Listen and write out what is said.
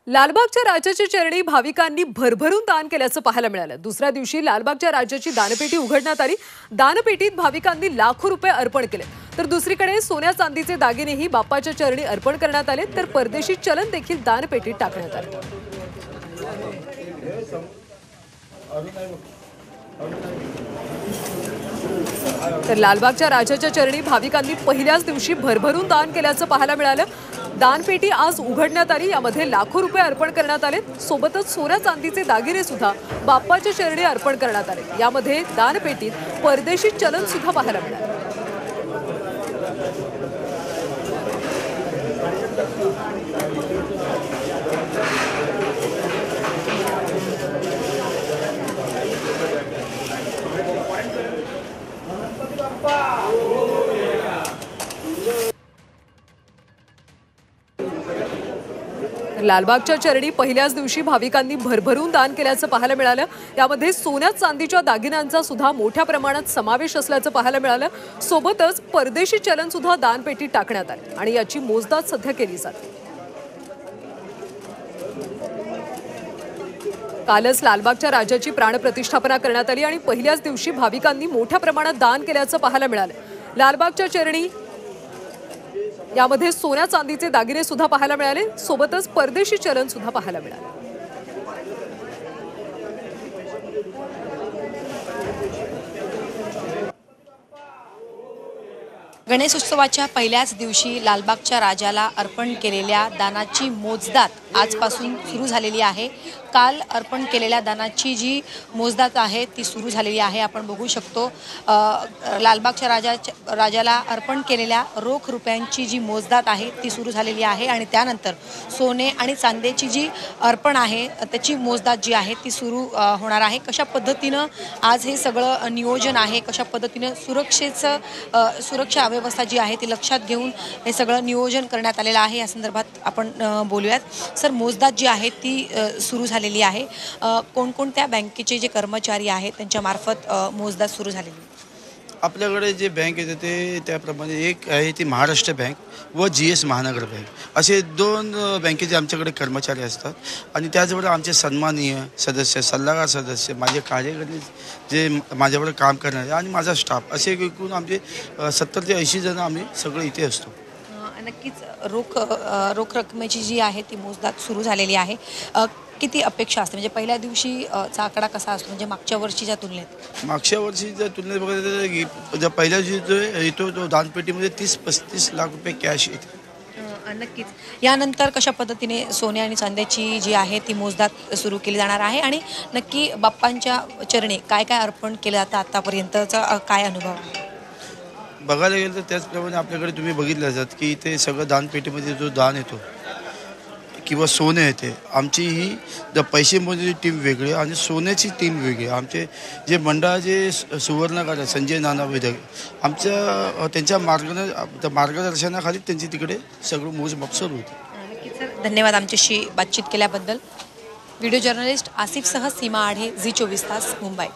लालबागच्या राजाच्या चरणी भाविकांनी भरभरून दान केल्याचं पाहायला मिळालं। दुसऱ्या दिवशी लालबागच्या राजाची दानपेटी उघडण्यात आली। दानपेटीत भाविकांनी लाखो रुपये अर्पण केले। तर दुसरीकडे सोन्या चांदीचे दागिनेही बाप्पाच्या चरणी अर्पण करण्यात आले। तर परदेशी चलन देखील दानपेटीत टाकण्यात आले। तर लालबागच्या राजाच्या चरणी भाविकांनी पहिल्याच दिवशी भरभरून दान केल्याचं पाहायला मिळालं। दानपेटी आज उघडण्यात आली। यामध्ये लाखो रुपये अर्पण करण्यात आले। सोबतच सोन्या चांदीचे दागिने सुद्धा बाप्पाच्या चरणी अर्पण करण्यात आले। यामध्ये दानपेटीत परदेशी चलन सुद्धा पाहायला मिळालं। लालबागच्या चरणी पहिल्याच दिवशी भाविकांनी भरभरून दान केल्याचं पाहायला मिळालं। यामध्ये सोन्या चांदीच्या दागिन्यांचा सुद्धा मोठ्या प्रमाणात समावेश असल्याचं पाहायला मिळालं। सोबतच परदेशी चलन सुद्धा दानपेटीत टाकण्यात आले आणि याची मोजदाद सध्या केली जाते। कालच लालबागच्या राजाची प्राणप्रतिष्ठापना करण्यात आली आणि पहिल्याच दिवशी भाविकांनी मोठ्या प्रमाणात दान केल्याचं पाहायला मिळालं। लालबागच्या चरणी यामध्ये सोन्या चांदीचे दागिने सुद्धा पाहायला मिळाले। सोबतच परदेशी चलन सुद्धा पाहायला मिळाले। गणेशोत्सवाच्या पहिल्याच दिवशी लालबागच्या राजाला अर्पण केलेल्या दानाची मोजदाद आजपासून सुरू झालेली आहे। काल अर्पण केलेल्या दानाची जी मोजदाद आहे ती सुरू झालेली आहे। आपण बघू शकतो लालबागच्या राजाला अर्पण केलेल्या रोख रुपयांची जी मोजदाद आहे ती सुरू झालेली आहे आणि त्यानंतर सोने आणि चांदीची जी अर्पण आहे त्याची मोजदाद जी आहे ती सुरू होणार आहे। कशा पद्धतीनं आज हे सगळं नियोजन आहे, कशा पद्धतीनं सुरक्षा व्यवस्था जी आहे ती लक्षात घेऊन हे सगळं नियोजन करण्यात आलेलं आहे या संदर्भात आपण बोलूयात। सर, मोजदाद जी आहे ती सुरू झालेली आहे। कोणकोणत्या बँकेचे जे कर्मचारी आहेत त्यांच्या मार्फत मोजदाद सुरू झालेली? आपल्याकडे जे बँक येते ते त्याप्रमाणे एक आहे ती महाराष्ट्र बँक व GS महानगर बँक असे दोन बँकेचे आमच्याकडे कर्मचारी असतात आणि त्याचबरोबर आमचे सन्माननीय सदस्य, सल्लागार सदस्य, माझे कार्यकर्ते जे माझ्याबरोबर काम करणारे आणि माझा स्टाफ असे एकूण आमचे 70 ते 80 जण आम्ही सगळे इथे असतो। नक्कीच रोख रकमेची जी आहे ती मोजदाद सुरू झालेली आहे। किती अपेक्षा असते, म्हणजे पहिल्या दिवशी चा आकडा कसा असतो, म्हणजे मागच्या वर्षीच्या तुलनेत? मागच्या वर्षीच्या तुलनेत बघायचं तर पहिल्या दिवशी जो येतो तो दानपेटीमध्ये 30-35 लाख रुपये कॅश येते। नक्कीच यानंतर कशा पद्धतीने सोने आणि चांद्याची जी आहे ती मोजदाद सुरू केली जाणार आहे आणि नक्की बाप्पांच्या चरणी काय काय अर्पण केलं जातं आतापर्यंतचा काय अनुभव? बघायला गेलं तर त्याचप्रमाणे आपल्याकडे तुम्ही बघितलं जात की इथे सगळं दानपेटीमध्ये जो दान येतो किंवा सोने येते, आमची ही पैसे मोजण्याची टीम वेगळी आणि सोन्याची टीम वेगळी। आमचे जे मंडळाचे सुवर्णकार संजय नाना वैद्य आमच्या त्यांच्या मार्गदर्शनाखाली त्यांची तिकडे सगळं मोजमाप सुरू होते। नक्कीच सर, धन्यवाद आमच्याशी बातचीत केल्याबद्दल। व्हिडिओ जर्नलिस्ट आसिफसह सीमा आढे, झी 24 तास, मुंबई।